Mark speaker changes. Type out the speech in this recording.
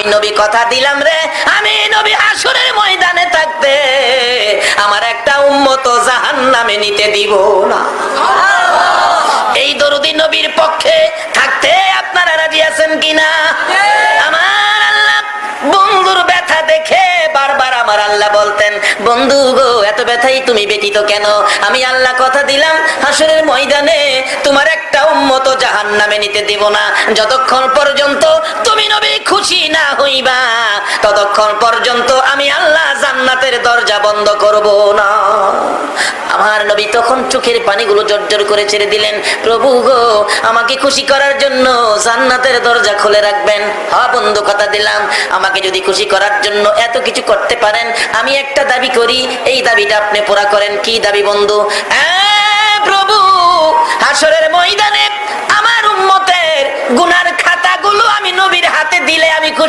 Speaker 1: আমি নবী কথা দিলাম রে, আমি নবী হাসরের ময়দানে থাকতে আমার একটা উম্মত জাহান্নামে নিতে দিব না। এই দরুদি নবীর পক্ষে থাকতে আপনারা রাজি আছেন কিনা? আমার আল্লাহ বন্ধুর ব্যথা দেখে বারবার আমার আল্লাহ বলতেন, বন্ধু গো এত ব্যথাই তুমি ব্যতীত কেন? আমি আল্লাহ কথা দিলাম হাসরের ময়দানে তোমার একটা উম্মত জাহান্নামে নিতে দিব না। যতক্ষণ পর্যন্ত তুমি নবী খুশি না হইবা ততক্ষণ পর্যন্ত আমি আল্লাহ জান্নাতের দরজা বন্ধ করব না। আমার নবী তখন চোখের পানিগুলো জর্জর করে ছেড়ে দিলেন, প্রভু গো আমাকে খুশি করার জন্য জান্নাতের দরজা খুলে রাখবেন। হ্যাঁ বন্ধু কথা দিলাম, আমাকে যদি খুশি করার জন্য এত কিছু করতে পারেন, আমি একটা দাবি করি, এই দাবিটা আপনি পুরা করেন। কি দাবি বন্ধু? প্রভু হাসরের ময়দানে আমার উম্মতের গুনার খাতাগুলো আমি নবীর হাতে দিলে আমি খুশি